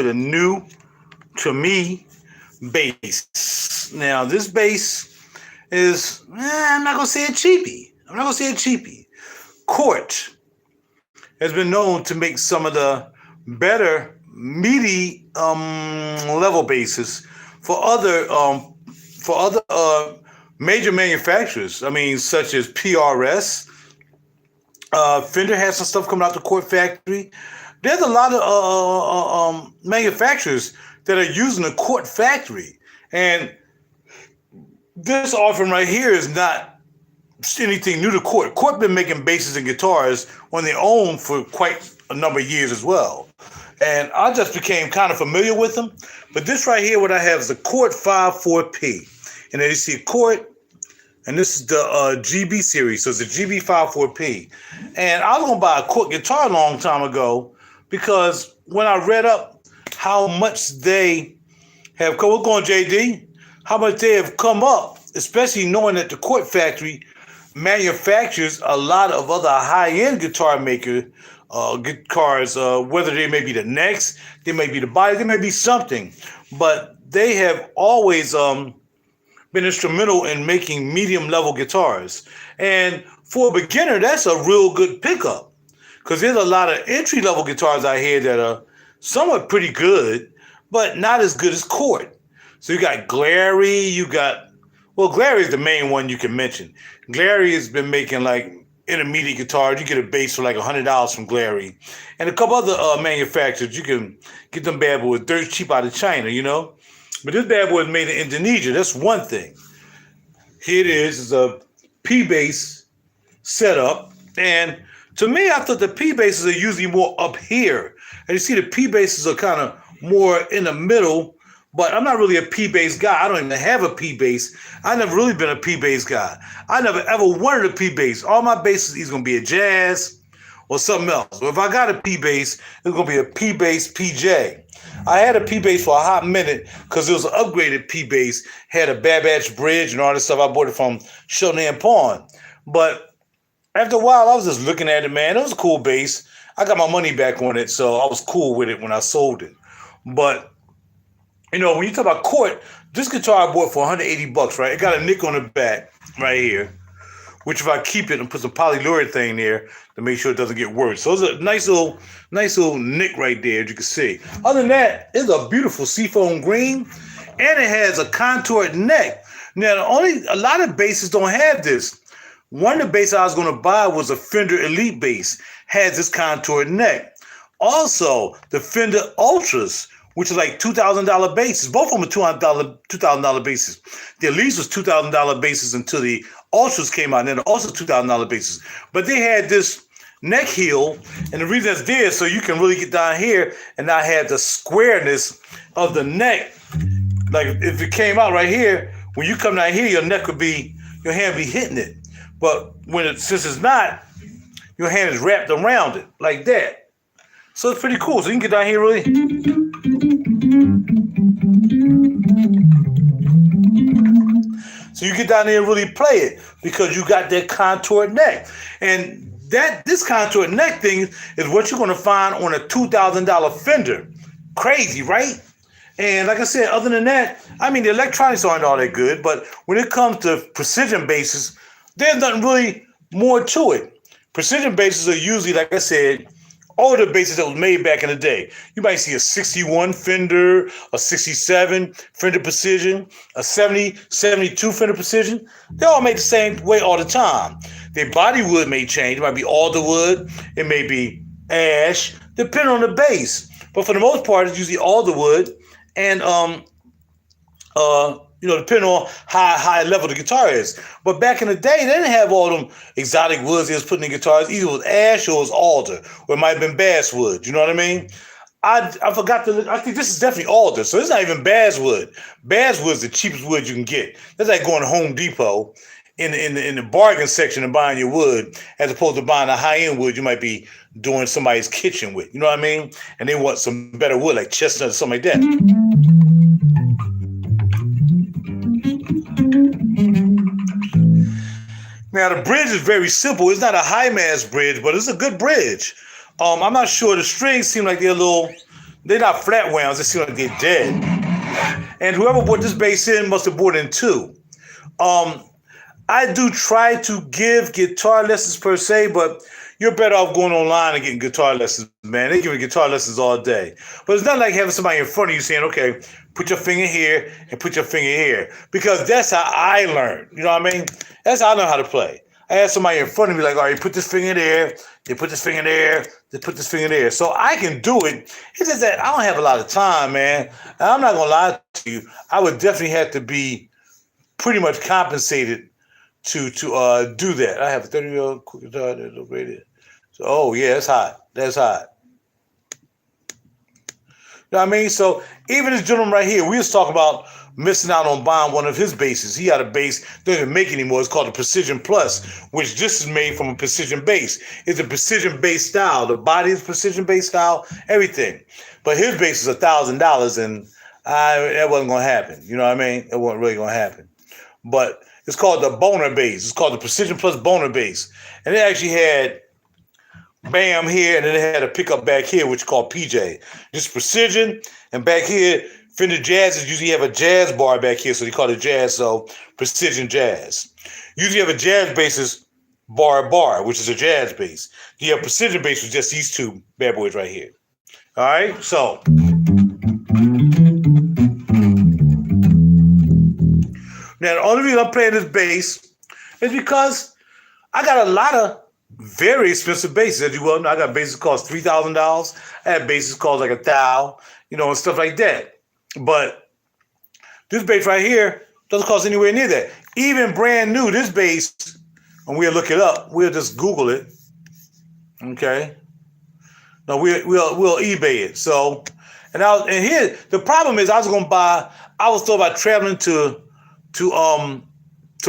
a new, to me, bass. Now, this bass is, I'm not going to say a cheapie. I'm not going to say a cheapie. Cort has been known to make some of the better meaty level basses for other major manufacturers. I mean, such as PRS. Fender has some stuff coming out the Cort factory. There's a lot of manufacturers that are using the Cort factory, and this offering right here is not anything new to Cort. Cort been making basses and guitars on their own for quite a number of years as well. And I just became kind of familiar with them. But this right here, what I have is the Cort 54P. And then you see a Cort, and this is the GB series. So it's a GB54P. And I was going to buy a Cort guitar a long time ago because when I read up how much they have come, what's going JD? How much they have come up, especially knowing that the Cort factory manufactures a lot of other high-end guitar maker guitars, whether they may be the necks, they may be the body, they may be something, but they have always been instrumental in making medium-level guitars. And for a beginner, that's a real good pickup because there's a lot of entry-level guitars out here that are somewhat pretty good, but not as good as Cort. So you got Glary, Glary is the main one you can mention. Glary has been making like intermediate guitars. You get a bass for like $100 from Glary. And a couple other manufacturers, you can get them bad boys dirt cheap out of China, you know? But this bad boy is made in Indonesia. That's one thing. Here it is. It's a P bass setup. And to me, I thought the P basses are usually more up here. And you see the P basses are kind of more in the middle. But I'm not really a P bass guy. I don't even have a P bass. I never really been a P bass guy. I never ever wanted a P bass. All my basses is gonna be a jazz or something else. So if I got a P bass, it's gonna be a P bass PJ. I had a P bass for a hot minute because it was an upgraded P bass. Had a Bad Batch bridge and all this stuff. I bought it from Shonan Pawn. But after a while, I was just looking at it, man. It was a cool bass. I got my money back on it, so I was cool with it when I sold it. But you know, when you talk about Cort, this guitar I bought for $180, right? It got a nick on the back right here, which if I keep it and put some polyurethane thing there to make sure it doesn't get worse. So it's a nice little nick right there, as you can see. Other than that, it's a beautiful seafoam green, and it has a contoured neck. Now, a lot of basses don't have this. One of the basses I was going to buy was a Fender Elite bass, has this contoured neck. Also, the Fender Ultras, which is like $2,000 bases. Both of them are $2,000 bases. The Elite was $2,000 bases until the Ultras came out, and then the Ultras $2,000 bases. But they had this neck heel, and the reason that's there is so you can really get down here and not have the squareness of the neck. Like if it came out right here, when you come down here, your hand would be hitting it. But since it's not, your hand is wrapped around it like that. So it's pretty cool. So you can get down here really. So you get down there and really play it because you got that contoured neck. And this contoured neck thing is what you're going to find on a $2,000 Fender. Crazy, right? And like I said, other than that, I mean, the electronics aren't all that good, but when it comes to precision basses, there's nothing really more to it. Precision basses are usually, like I said, older basses that was made back in the day. You might see a 61 Fender, a 67 Fender Precision, a 70, 72 Fender Precision. They all made the same way all the time. Their body wood may change. It might be alder wood. It may be ash, depending on the bass. But for the most part, it's usually alder wood and depending on how high level the guitar is. But back in the day, they didn't have all them exotic woods they was putting in guitars. Either it was ash or it was alder, or it might have been basswood. You know what I mean? I forgot to look. I think this is definitely alder, so it's not even basswood. Basswood is the cheapest wood you can get. That's like going to Home Depot in the bargain section and buying your wood, as opposed to buying a high-end wood you might be doing somebody's kitchen with. You know what I mean? And they want some better wood, like chestnut or something like that. Now, the bridge is very simple. It's not a high mass bridge, but it's a good bridge. I'm not sure. The strings seem like they're a they're not flat wounds. They seem like they're dead. And whoever bought this bass in must have bought in two. I do try to give guitar lessons per se, but you're better off going online and getting guitar lessons, man. They give you guitar lessons all day. But it's not like having somebody in front of you saying, okay, put your finger here and put your finger here. Because that's how I learned. You know what I mean? That's how I know how to play. I had somebody in front of me like, all right, put this finger there, then put this finger there, then put this finger there. So I can do it. It's just that I don't have a lot of time, man. And I'm not going to lie to you. I would definitely have to be pretty much compensated to do that. I have a 30-year-old quick guitar that's upgraded. So, oh, yeah, that's hot. That's hot. You know what I mean? So even this gentleman right here, we was talking about missing out on buying one of his basses. He had a bass they don't even make anymore. It's called the Precision Plus, which just is made from a precision bass. It's a precision bass style. The body is precision bass style, everything. But his bass is $1,000, and that wasn't going to happen. You know what I mean? It wasn't really going to happen. But it's called the Boner bass. It's called the Precision Plus Boner bass. And it actually had bam here, and then it had a pickup back here, which is called PJ. Just precision, and back here, Fender Jazzes usually have a jazz bar back here, so they call it jazz, so precision jazz. Usually have a jazz bassist bar, which is a jazz bass. You have precision bass with just these two bad boys right here. All right, so now the only reason I'm playing this bass is because I got a lot of very expensive basses. As you well know, I got basses cost $3,000. I have basses cost like $1,000, and stuff like that. But this bass right here doesn't cost anywhere near that. Even brand new, this bass, and we'll look it up. We'll just Google it. Okay. No, we'll eBay it. So, and here the problem is I was thought about traveling to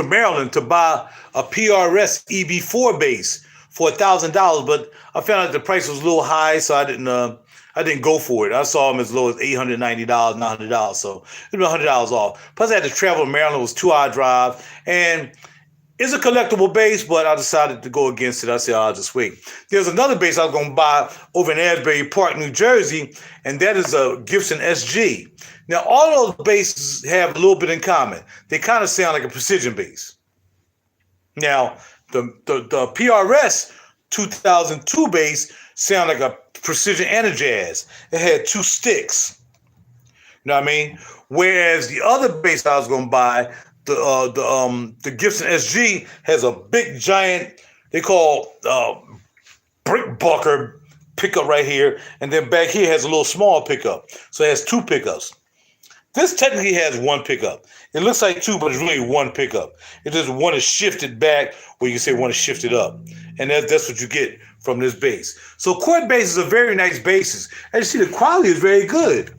Maryland to buy a PRS EB4 bass for $1,000, but I found out the price was a little high, so I didn't go for it. I saw them as low as $890, $900, so it was $100 off. Plus, I had to travel to Maryland. It was a 2-hour drive, and it's a collectible bass, but I decided to go against it. I said, I'll just wait. There's another bass I was going to buy over in Asbury Park, New Jersey, and that is a Gibson SG. Now, all those basses have a little bit in common. They kind of sound like a precision bass. Now, the PRS 2002 bass sound like a precision and a jazz. It had two sticks. You know what I mean? Whereas the other bass I was going to buy, the Gibson SG, has a big giant, they call brick bucker pickup right here, and then back here has a little small pickup. So it has two pickups. This technically has one pickup. It looks like two, but it's really one pickup. It just one is shifted back, where you can say one is shifted up. And that's what you get from this bass. So Cort basses are very nice basses. As you see, the quality is very good.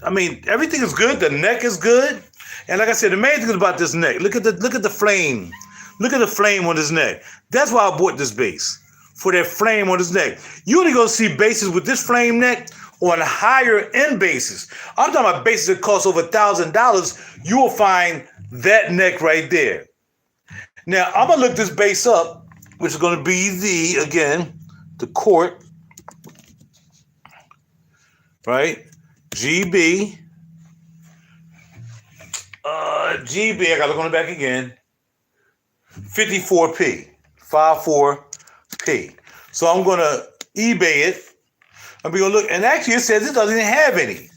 I mean, everything is good. The neck is good. And like I said, the main thing about this neck, look at the flame. Look at the flame on his neck. That's why I bought this bass, for that flame on his neck. You only gonna see basses with this flame neck on higher end basses. I'm talking about basses that cost over $1,000. You will find that neck right there. Now, I'm going to look this bass up, which is going to be the Cort, right? GB, I got to look on the back again. 54P, 54P. So I'm going to eBay it. And we're going to look, and actually it says it doesn't even have any.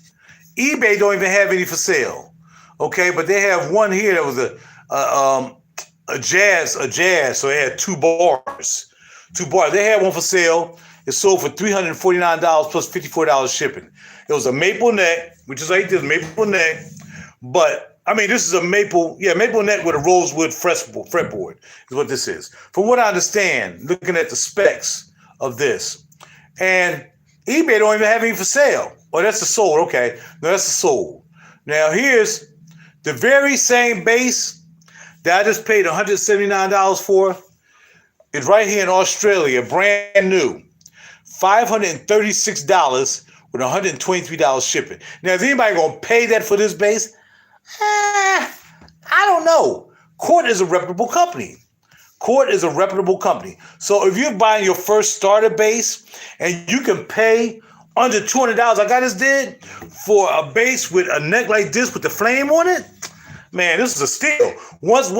eBay don't even have any for sale. Okay, but they have one here that was a jazz, so it had two bars. They had one for sale. It sold for $349 plus $54 shipping. It was a maple neck, which is like this, maple neck. But, I mean, this is a maple neck with a rosewood fretboard is what this is. From what I understand, looking at the specs of this. And eBay don't even have any for sale. Oh, that's the sold. Okay. No, that's the sold. Now, here's the very same bass that I just paid $179 for. It's right here in Australia, brand new. $536 with $123 shipping. Now, is anybody going to pay that for this bass? I don't know. Cort is a reputable company. So if you're buying your first starter bass and you can pay under $200 I got this did for a bass with a neck like this with the flame on it. Man, this is a steal. Once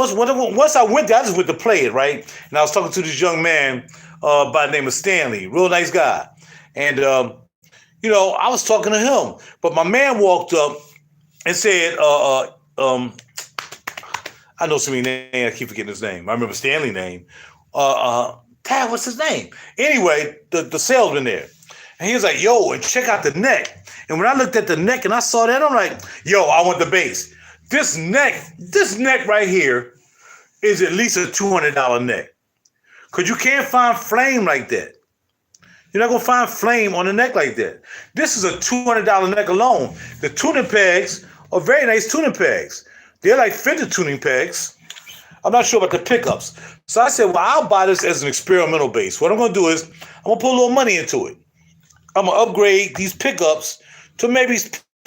I went there, I just went to play it, right? And I was talking to this young man by the name of Stanley, real nice guy. And, I was talking to him. But my man walked up and said, I know so many names, I keep forgetting his name. I remember Stanley's name. Dad, what's his name? Anyway, the salesman there. And he was like, yo, and check out the neck. And when I looked at the neck and I saw that, I'm like, yo, I want the bass. This neck right here is at least a $200 neck. Because you can't find flame like that. You're not going to find flame on a neck like that. This is a $200 neck alone. The tuning pegs are very nice tuning pegs. They're like Fender tuning pegs. I'm not sure about the pickups. So I said, well, I'll buy this as an experimental bass. What I'm going to do is I'm going to put a little money into it. I'm going to upgrade these pickups to maybe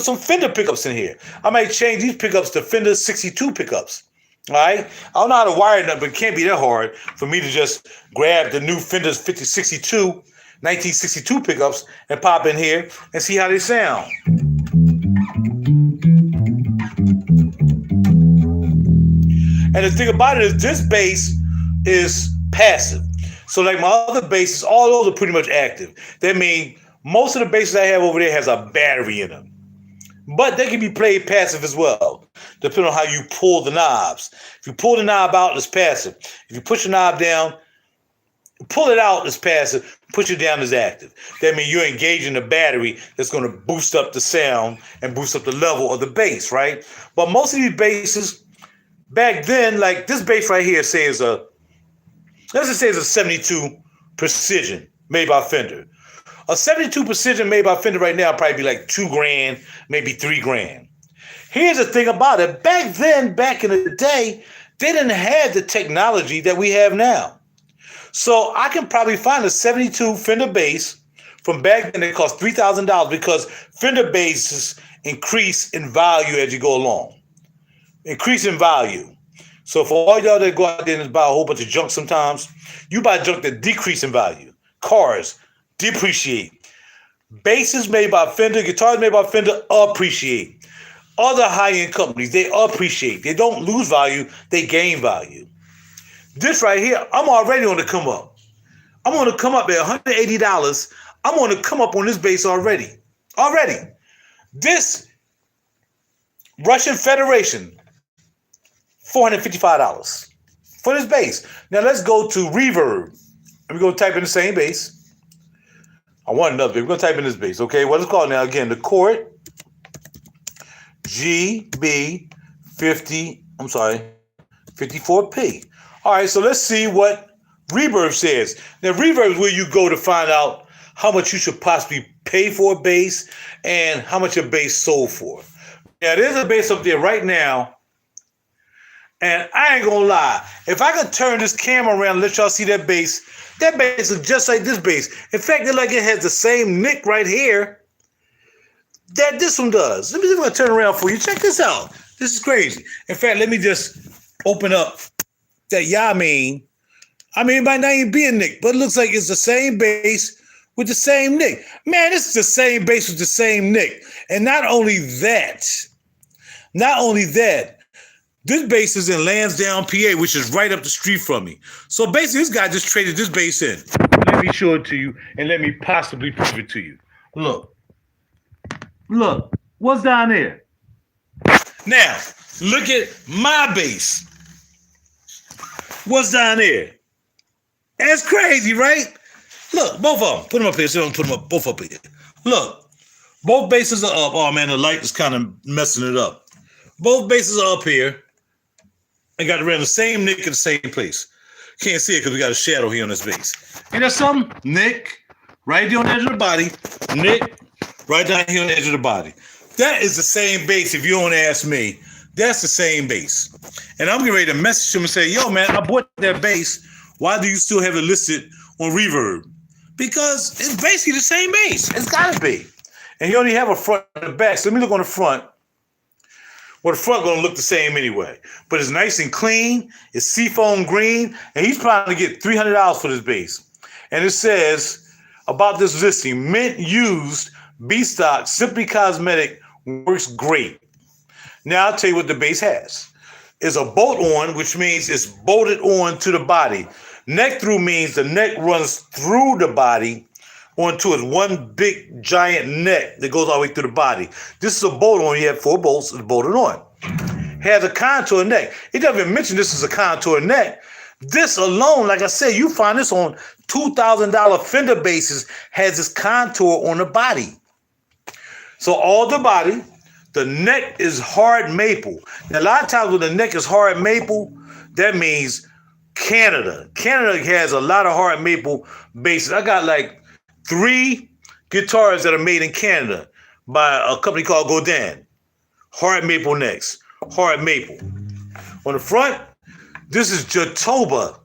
some Fender pickups in here. I might change these pickups to Fender 62 pickups. All right? I don't know how to wire them, but it can't be that hard for me to just grab the new Fender 1962 pickups and pop in here and see how they sound. And the thing about it is this bass is passive. So like my other basses, all those are pretty much active. That means most of the basses I have over there has a battery in them. But they can be played passive as well, depending on how you pull the knobs. If you pull the knob out, it's passive. If you push the knob down, pull it out, it's passive. Push it down, it's active. That means you're engaging the battery that's going to boost up the sound and boost up the level of the bass, right? But most of these basses, back then, like this bass right here says let's just say it's a 72 Precision made by Fender. A 72 Precision made by Fender right now would probably be like $2,000, maybe $3,000. Here's the thing about it. Back then, back in the day, they didn't have the technology that we have now. So I can probably find a 72 Fender bass from back then that cost $3,000 because Fender basses increase in value as you go along. Increase in value. So for all y'all that go out there and buy a whole bunch of junk sometimes, you buy junk that decrease in value. Cars depreciate. Basses made by Fender, guitars made by Fender appreciate. Other high-end companies, they appreciate. They don't lose value, they gain value. This right here, I'm already on the come up. I'm on the come up at $180. I'm on the come up on this bass already. This Russian Federation, $455 for this bass. Now let's go to reverb. And we're going to type in the same bass. I want another bass. We're going to type in this bass, okay? What it's called now, again, the Cort GB54P. All right, so let's see what reverb says. Now, reverb is where you go to find out how much you should possibly pay for a bass and how much a bass sold for. Now, there's a bass up there right now, and I ain't gonna lie. If I could turn this camera around and let y'all see that bass is just like this bass. In fact, it's like it has the same nick right here that this one does. Let me see if I can turn around for you. Check this out. This is crazy. In fact, let me just open up that Yamin. I mean, it might not even be a nick, but it looks like it's the same bass with the same nick. Man, this is the same bass with the same nick. And not only that, this bass is in Lansdowne, PA, which is right up the street from me. So basically, this guy just traded this bass in. Let me show it to you, and let me possibly prove it to you. Look, what's down there? Now, look at my bass. What's down there? That's crazy, right? Look, both of them. Put them up here. So put them up, both up here. Look, both basses are up. Oh, man, the light is kind of messing it up. Both basses are up here. And got around the same nick in the same place. Can't see it because we got a shadow here on this bass. Ain't that something? Nick, right there on the edge of the body. Nick, right down here on the edge of the body. That is the same bass, if you don't ask me. That's the same bass. And I'm getting ready to message him and say, yo, man, I bought that bass. Why do you still have it listed on reverb? Because it's basically the same bass. It's got to be. And he only have a front and a back. So let me look on the front. Well, the front going to look the same anyway. But it's nice and clean. It's seafoam green. And he's probably going to get $300 for this bass. And it says about this listing, mint used B-Stock Simply Cosmetic works great. Now I'll tell you what the bass has. It's a bolt on, which means it's bolted on to the body. Neck through means the neck runs through the body onto it. One big giant neck that goes all the way through the body. This is a bolt on. You have 4 bolts. It's bolted on. Has a contour neck. It doesn't even mention this is a contour neck. This alone, like I said, you find this on $2,000 Fender basses, has this contour on the body. So all the body, the neck is hard maple. Now, a lot of times when the neck is hard maple, that means Canada. Canada has a lot of hard maple basses. I got like 3 guitars that are made in Canada by a company called Godin. Hard maple necks. Hard maple. On the front, this is Jatoba.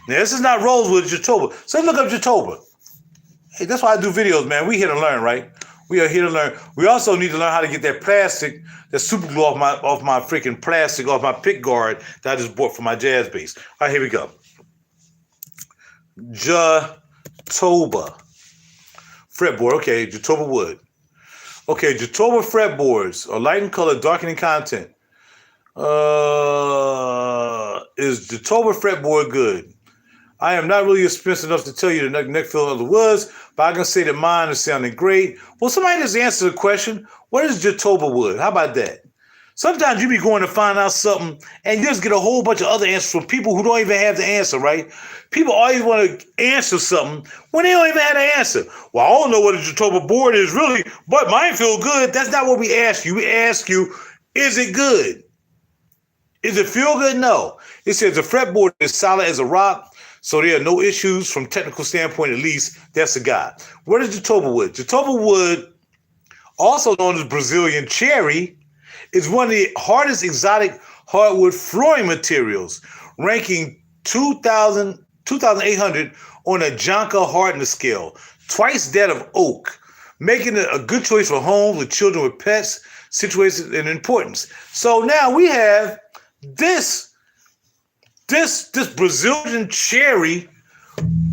Now, this is not rosewood, it's Jatoba. So let's look up Jatoba. Hey, that's why I do videos, man. We here to learn, right? We are here to learn. We also need to learn how to get that plastic, that super glue off my freaking plastic, off my pick guard that I just bought for my jazz bass. All right, here we go. Jatoba. Fretboard. Okay, Jatoba wood. Okay, Jatoba fretboards are light in color, darkening content. Is Jatoba fretboard good? I am not really expensive enough to tell you the neck feel of the woods, but I can say that mine is sounding great. Well, somebody just answer the question. What is Jatoba wood? How about that? Sometimes you be going to find out something and you just get a whole bunch of other answers from people who don't even have the answer, right? People always want to answer something when they don't even have the answer. Well, I don't know what a Jatoba board is really, but mine feel good. That's not what we ask you. We ask you, is it good? Is it feel good? No. It says the fretboard is solid as a rock, so there are no issues from technical standpoint, at least. That's a guy. What is Jatoba wood? Jatoba wood, also known as Brazilian cherry, is one of the hardest exotic hardwood flooring materials, ranking 2,800 on a Jonka hardness scale, twice that of oak, making it a good choice for homes with children with pets, situations in importance. So now we have this Brazilian cherry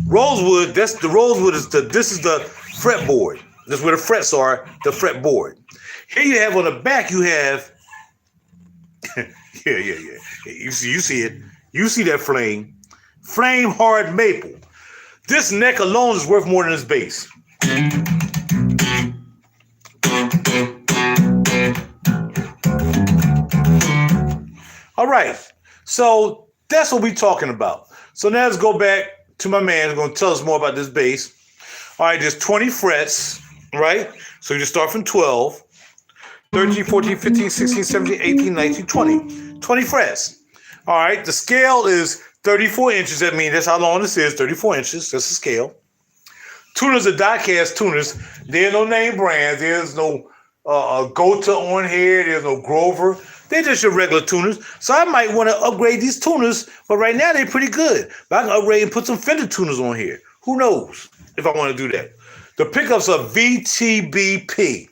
rosewood. That's the rosewood this is the fretboard. That's where the frets are, the fretboard. Here you have on the back, you have yeah. You see it. You see that flame hard maple. This neck alone is worth more than this bass. All right, so that's what we're talking about. So now let's go back to my man who's going to tell us more about this bass. All right, there's 20 frets, right? So you just start from 12, 13, 14, 15, 16, 17, 18, 19, 20. 20 frets. All right, the scale is 34 inches. That means that's how long this is, 34 inches. That's the scale. Tuners are die-cast tuners. There's no name brands. There's no Gota on here. There's no Grover. They're just your regular tuners. So I might want to upgrade these tuners, but right now they're pretty good. But I can upgrade and put some Fender tuners on here. Who knows if I want to do that. The pickups are VTBP.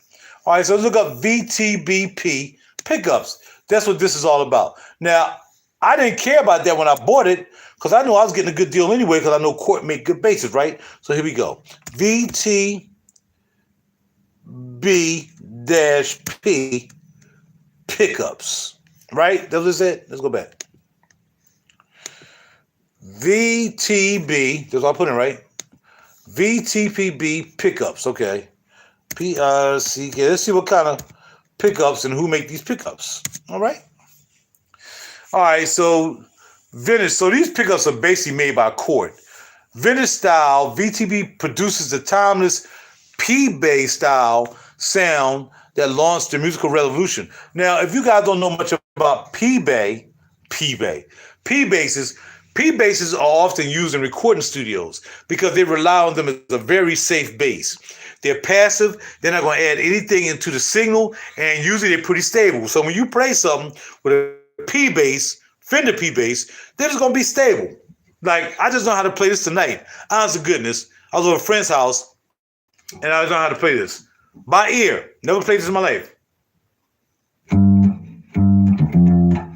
All right, so let's look up VTBP pickups. That's what this is all about. Now, I didn't care about that when I bought it because I knew I was getting a good deal anyway because I know Cort make good basses, right? So here we go. VTB-P pickups, right? That's what it said. Let's go back. VTB, that's what I put in, right? VTPB pickups, okay. PRCK. Let's see what kind of pickups and who make these pickups. All right. All right, so vintage. So these pickups are basically made by Cort. Vintage style, VTB produces the timeless P-Bay style sound that launched the musical revolution. Now, if you guys don't know much about P-Bay basses are often used in recording studios because they rely on them as a very safe bass. They're passive. They're not going to add anything into the signal, and usually they're pretty stable. So when you play something with a P bass, Fender P bass, they're just going to be stable. Like, I just know how to play this tonight. Honest to goodness, I was at a friend's house, and I don't know how to play this. By ear. Never played this in my life.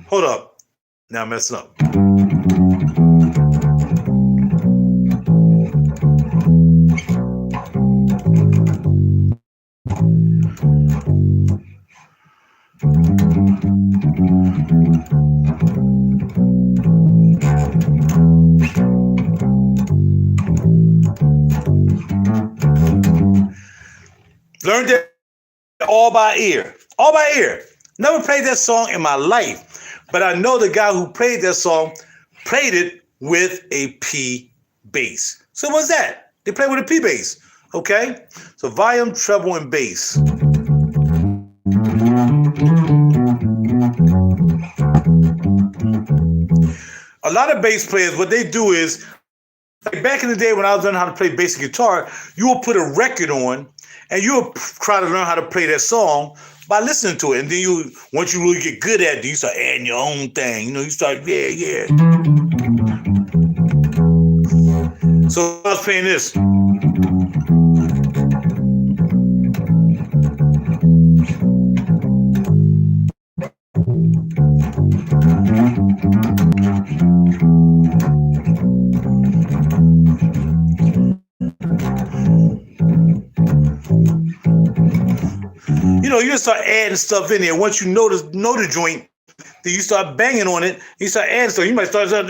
Hold up. Now I'm messing up. Learned it all by ear. All by ear. Never played that song in my life. But I know the guy who played that song played it with a P bass. So what's that? They play with a P bass. Okay? So volume, treble, and bass. A lot of bass players, what they do is, like back in the day when I was learning how to play basic guitar, you will put a record on and you'll try to learn how to play that song by listening to it. And then once you really get good at it, you start adding your own thing. You start, yeah. So I was playing this. You just start adding stuff in there. Once you know the joint, then you start banging on it. You start adding stuff. You might start start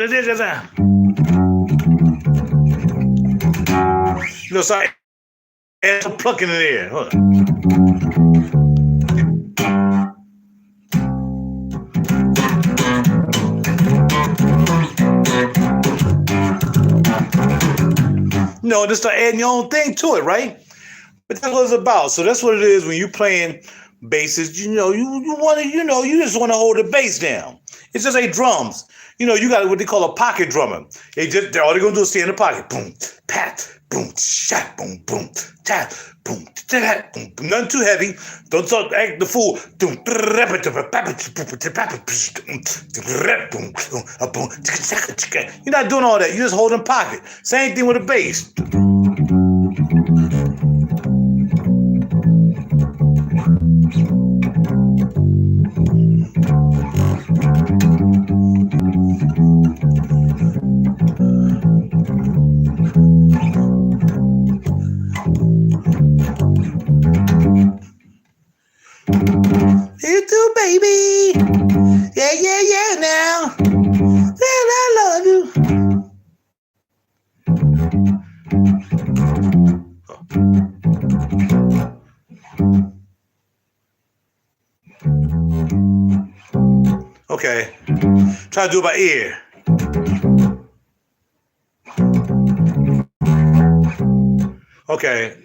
adding some plucking in there. Hold on. Just start adding your own thing to it, right? But that's what it's about. So that's what it is when you're playing basses. You just want to hold the bass down. It's just like drums. You got what they call a pocket drummer. All they're gonna do is stay in the pocket. Boom, pat, boom, shot, boom, boom, tap, boom, tap, boom. Nothing too heavy. Don't start act the fool. You're not doing all that. You're just holding pocket. Same thing with a bass. You too, baby. Yeah, now. Well, I love you. Okay. Try to do it by ear. Okay.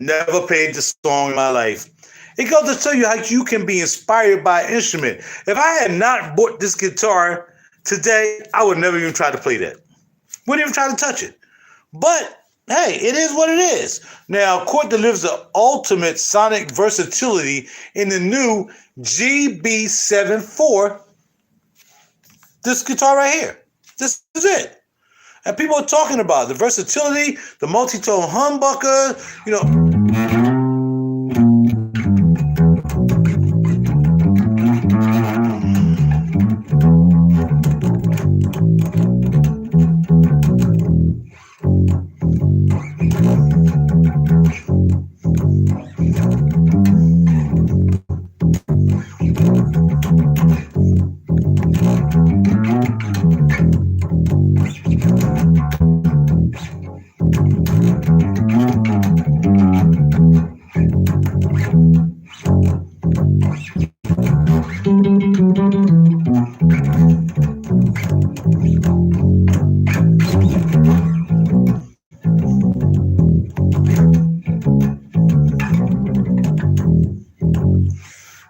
Never played this song in my life. It goes to tell you how you can be inspired by an instrument. If I had not bought this guitar today, I would never even try to play that. Wouldn't even try to touch it. But hey, it is what it is. Now, Cort delivers the ultimate sonic versatility in the new GB54. This guitar right here. This is it. And people are talking about the versatility, the multi-tone humbucker,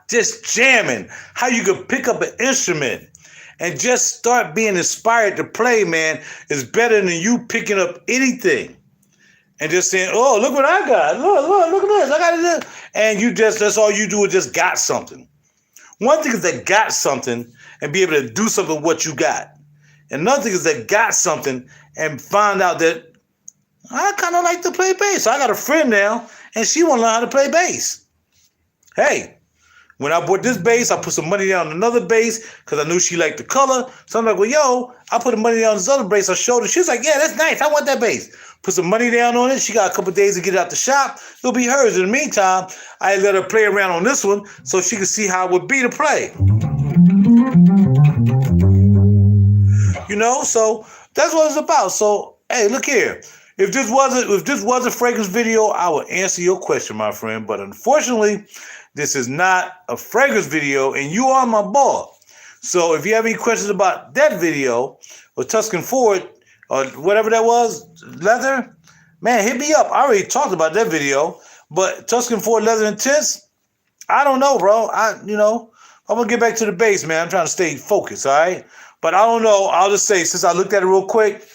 just jamming, how you can pick up an instrument and just start being inspired to play, man, is better than you picking up anything and just saying, oh, look what I got. Look at this. I got this. And that's all you do is just got something. One thing is that got something and be able to do something with what you got. Another thing is that got something and find out that I kind of like to play bass. So I got a friend now and she want to learn how to play bass. Hey, when I bought this bass, I put some money down on another bass because I knew she liked the color. So I'm like, well, yo, I put the money down on this other bass. I showed her. She was like, yeah, that's nice. I want that bass. Put some money down on it. She got a couple days to get it out the shop. It'll be hers. In the meantime, I let her play around on this one so she could see how it would be to play. You know, so that's what it's about. So, hey, look here. If this was a fragrance video, I would answer your question, my friend. But unfortunately, this is not a fragrance video, and you are my boy. So if you have any questions about that video or Tuscan Ford or whatever that was, leather, man, hit me up. I already talked about that video, but Tuscan Ford leather intense, I don't know, bro. I'm gonna get back to the base, man. I'm trying to stay focused, all right? But I don't know. I'll just say, since I looked at it real quick,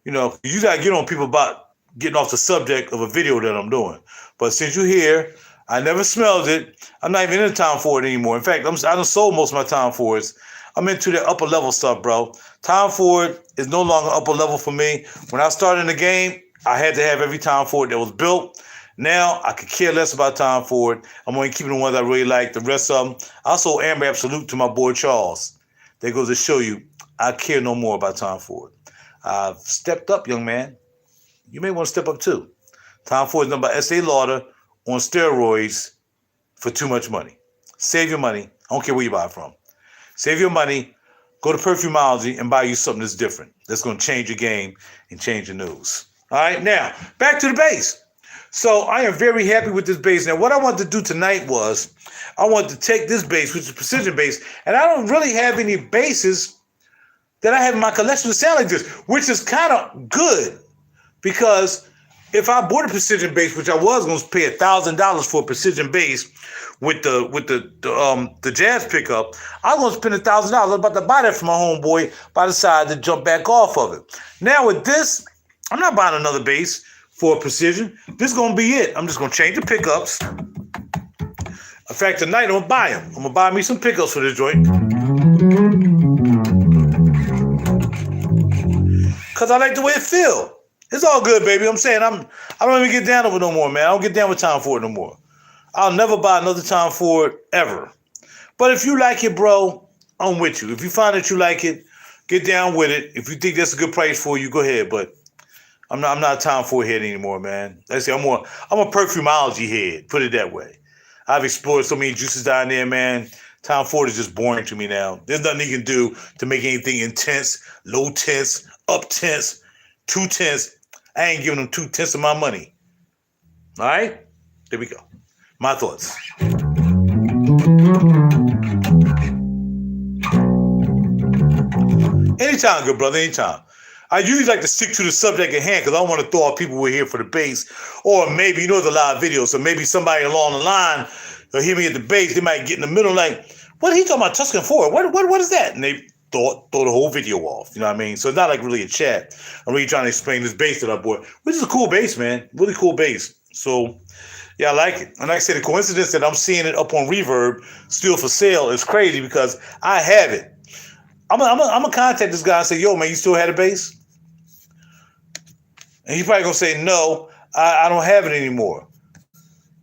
you gotta get on people about getting off the subject of a video that I'm doing. But since you're here, I never smelled it. I'm not even in the Tom Ford anymore. In fact, I done sold most of my Tom Fords. I'm into the upper level stuff, bro. Tom Ford is no longer upper level for me. When I started in the game, I had to have every Tom Ford that was built. Now, I could care less about Tom Ford. I'm only keeping the ones I really like. The rest of them, I sold Amber Absolute to my boy Charles. That goes to show you, I care no more about Tom Ford. I've stepped up, young man. You may want to step up too. Tom Ford is done by S.A. Lauder on steroids for too much money. Save your money. I don't care where you buy it from. Save your money. Go to Perfumology and buy you something that's different. That's going to change your game and change your news. All right, now, back to the bass. So I am very happy with this bass. Now, what I wanted to do tonight was I wanted to take this bass, which is precision bass, and I don't really have any basses that I have in my collection that sound like this, which is kind of good because if I bought a precision bass, which I was going to pay $1,000 for a precision bass with the jazz pickup, I was going to spend $1,000. I was about to buy that for my homeboy, but I decided to jump back off of it. Now with this, I'm not buying another bass for a precision. This is going to be it. I'm just going to change the pickups. In fact, tonight I'm going to buy them. I'm going to buy me some pickups for this joint. Because I like the way it feels. It's all good, baby. I'm saying I don't even get down with it no more, man. I don't get down with Tom Ford no more. I'll never buy another Tom Ford ever. But if you like it, bro, I'm with you. If you find that you like it, get down with it. If you think that's a good price for you, go ahead. But I'm not a Tom Ford head anymore, man. Like I say, I'm a Perfumology head. Put it that way. I've explored so many juices down there, man. Tom Ford is just boring to me now. There's nothing he can do to make anything intense, low tense, up tense, 2 tenths. I ain't giving them 2 tenths of my money. All right? There we go. My thoughts. Anytime, good brother, anytime. I usually like to stick to the subject at hand because I don't want to throw out people who are here for the bass. Or maybe, there's a live video, so maybe somebody along the line will hear me at the bass. They might get in the middle like, what are he talking about, Tuscan Ford? What is that? And they throw the whole video off. You know what I mean? So it's not like really a chat. I'm really trying to explain this bass that I bought, which is a cool bass, man. Really cool bass. So, yeah, I like it. And like I said, the coincidence that I'm seeing it up on Reverb, still for sale, is crazy because I have it. I'm gonna contact this guy and say, yo, man, you still had a bass? And he's probably gonna say, no, I don't have it anymore.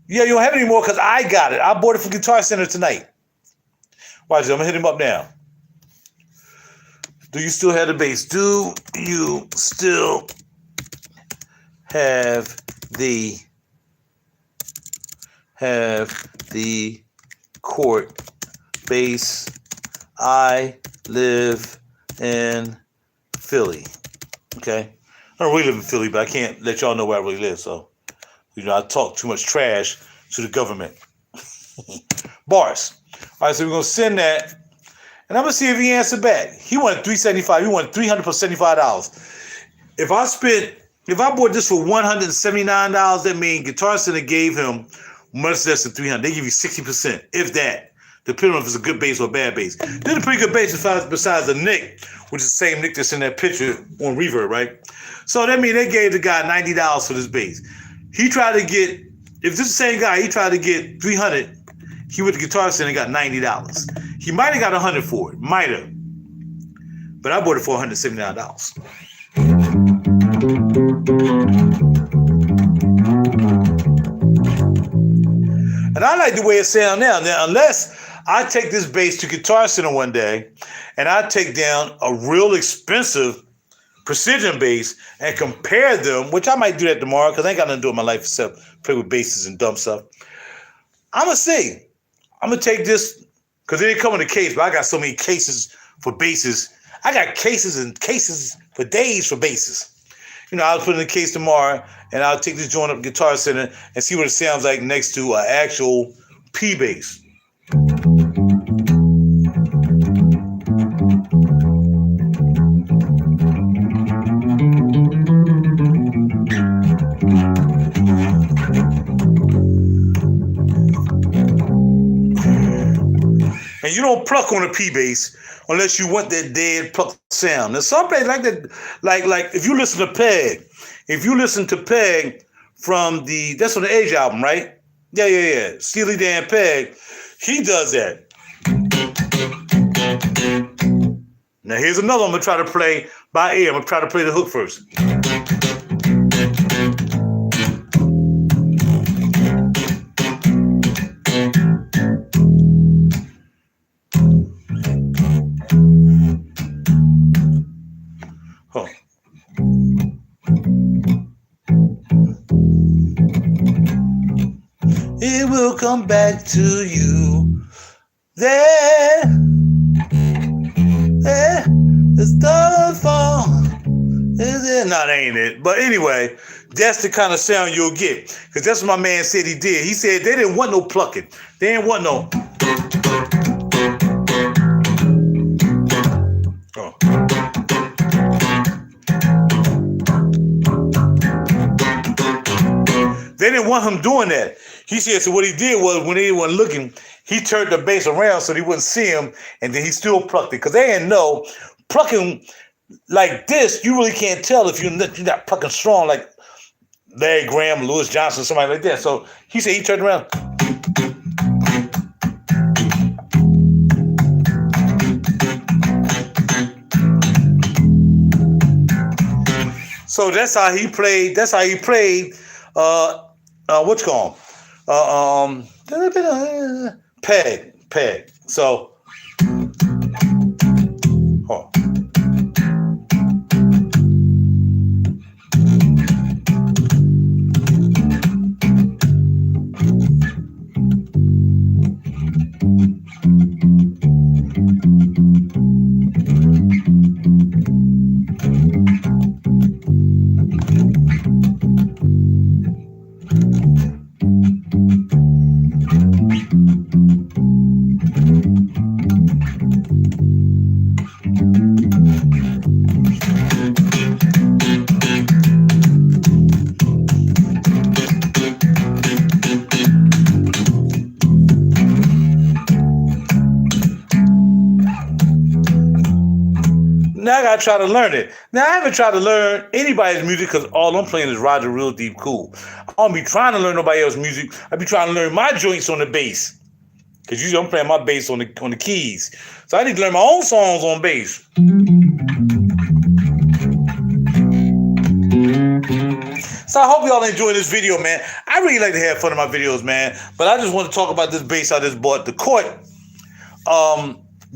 Yeah, you don't have it anymore because I got it. I bought it from Guitar Center tonight. Watch it, I'm gonna hit him up now. Do you still have the bass? Do you still have the Cort bass? I live in Philly. Okay. I don't really live in Philly, but I can't let y'all know where I really live. So, I talk too much trash to the government. Bars. All right, so we're going to send that. And I'm going to see if he answered back. He wanted $375. He wanted $300 plus $75. If I bought this for $179, that means Guitar Center gave him much less than $300. They give you 60%, if that. depending on if it's a good bass or a bad bass. This is a pretty good bass besides the Nick, which is the same Nick that's in that picture on Reverb, right? So that means they gave the guy $90 for this bass. He tried to get, if this is the same guy, he tried to get $300. He went to Guitar Center and got $90. He might have got $100 for it, might have, but I bought it for $179. And I like the way it sounds now. Now, unless I take this bass to Guitar Center one day and I take down a real expensive precision bass and compare them, which I might do that tomorrow because I ain't got nothing to do with my life except play with basses and dumb stuff. I'm going to see. I'm going to take this because it didn't come in a case, but I got so many cases for basses. I got cases and cases for days for basses. You know, I'll put it in the case tomorrow, and I'll take this joint up to Guitar Center and see what it sounds like next to an actual P bass. And you don't pluck on a P bass unless you want that dead pluck sound. Now some places like that, like if you listen to Peg, from that's on the Age album, right? Yeah. Steely Dan Peg, he does that. Now here's another one I'm gonna try to play by ear. I'm gonna try to play the hook first. It will come back to you. There, the stars fall. No, that ain't it. But anyway, that's the kind of sound you'll get. Because that's what my man said he did. He said they didn't want no plucking. They didn't want no. They didn't want him doing that. He said, so what he did was when they weren't looking, he turned the bass around so they wouldn't see him, and then he still plucked it. Because they didn't know, plucking like this, you really can't tell if you're not plucking strong like Larry Graham, Louis Johnson, somebody like that. So he said he turned around. So that's how he played. What you call him? Peg. So, now I gotta try to learn it. Now I haven't tried to learn anybody's music because all I'm playing is Roger Real Deep Cool. I don't be trying to learn nobody else's music. I be trying to learn my joints on the bass. Because usually I'm playing my bass on the keys. So I need to learn my own songs on bass. So I hope y'all enjoying this video, man. I really like to have fun in my videos, man. But I just want to talk about this bass I just bought, the Cort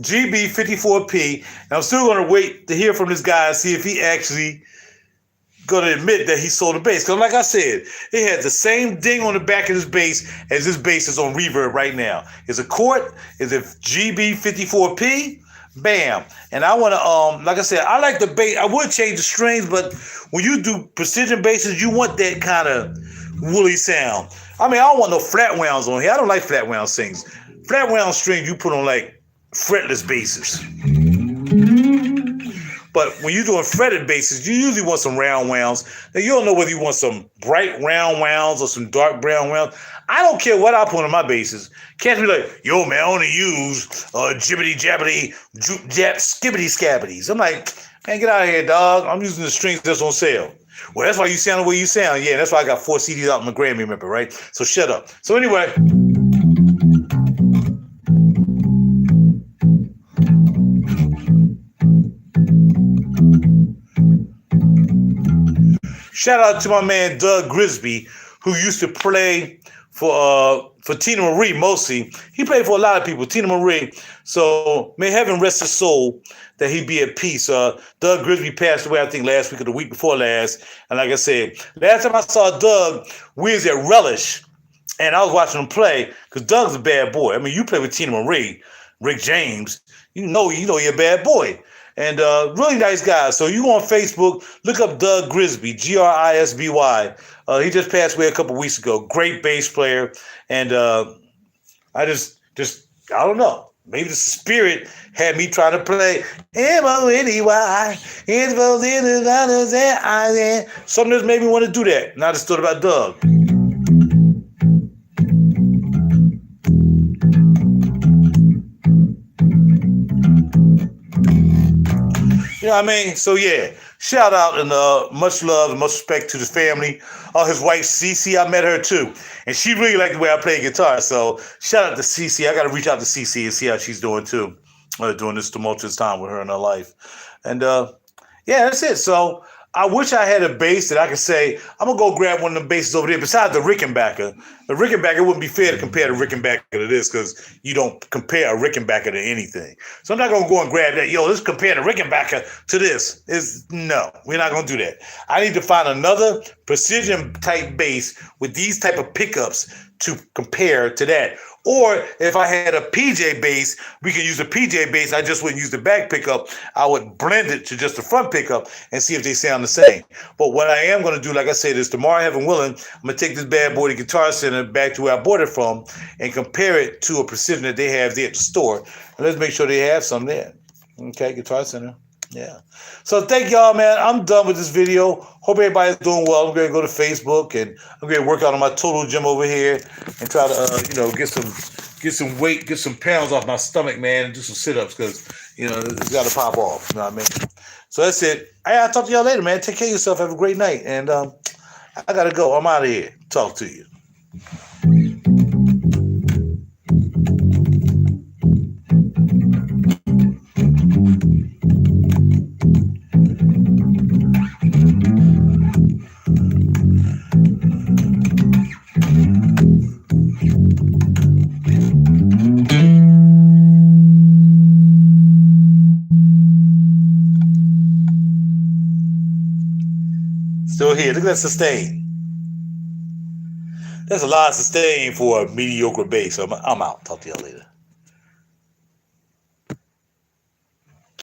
GB54P. And I'm still going to wait to hear from this guy and see if he actually going to admit that he sold the bass. Because like I said, it has the same ding on the back of this bass as this bass is on Reverb right now. It's a Cort, it's a GB54P, bam. And I want to, like I said, I like the bass. I would change the strings, but when you do precision basses, you want that kind of woolly sound. I mean, I don't want no flat wounds on here. I don't like flat wound strings. Flat wound strings you put on like fretless basses. But when you're doing fretted basses, you usually want some round wounds. Now, you don't know whether you want some bright round wounds or some dark brown wounds. I don't care what I put on my basses. Cats be like, yo, man, I only use jibbity jabbity, skibbity scabbities. I'm like, man, get out of here, dog. I'm using the strings that's on sale. Well, that's why you sound the way you sound. Yeah, that's why I got 4 CDs out in my Grammy, remember, right? So shut up. So anyway. Shout out to my man Doug Grisby, who used to play for Tina Marie mostly. He played for a lot of people, Tina Marie. So may heaven rest his soul, that he be at peace. Doug Grisby passed away, I think, last week or the week before last. And like I said, last time I saw Doug, we was at Relish, and I was watching him play, because Doug's a bad boy. I mean, you play with Tina Marie, Rick James, you know you're a bad boy. And really nice guy. So you go on Facebook, look up Doug Grisby, Grisby. He just passed away a couple weeks ago. Great bass player. And I just I don't know. Maybe the spirit had me trying to play M-O-N-E-Y. Something just made me want to do that. And I just thought about Doug. You know what I mean? So yeah, shout out and much love and much respect to the family. His wife Cece, I met her too, and she really liked the way I play guitar. So shout out to Cece. I got to reach out to Cece and see how she's doing too, during this tumultuous time with her in her life. And yeah, that's it. So I wish I had a bass that I could say, I'm going to go grab one of the basses over there. Besides the Rickenbacker. The Rickenbacker wouldn't be fair to compare the Rickenbacker to this, because you don't compare a Rickenbacker to anything. So I'm not going to go and grab that. Yo, let's compare the Rickenbacker to this. No, we're not going to do that. I need to find another precision type bass with these type of pickups to compare to that. Or if I had a PJ bass, we could use a PJ bass. I just wouldn't use the back pickup. I would blend it to just the front pickup and see if they sound the same. But what I am going to do, like I said, is tomorrow, heaven willing, I'm going to take this bad boy to Guitar Center back to where I bought it from and compare it to a precision that they have there at the store. And let's make sure they have some there. Okay, Guitar Center. Yeah. So thank y'all, man. I'm done with this video. Hope everybody's doing well. I'm going to go to Facebook and I'm going to work out on my total gym over here and try to, get some weight, get some pounds off my stomach, man, and do some sit-ups, because, it's got to pop off. You know what I mean? So that's it. I'll talk to y'all later, man. Take care of yourself. Have a great night. And I got to go. I'm out of here. Talk to you. Still here. Look at that sustain. That's a lot of sustain for a mediocre bass. So I'm out. Talk to y'all later.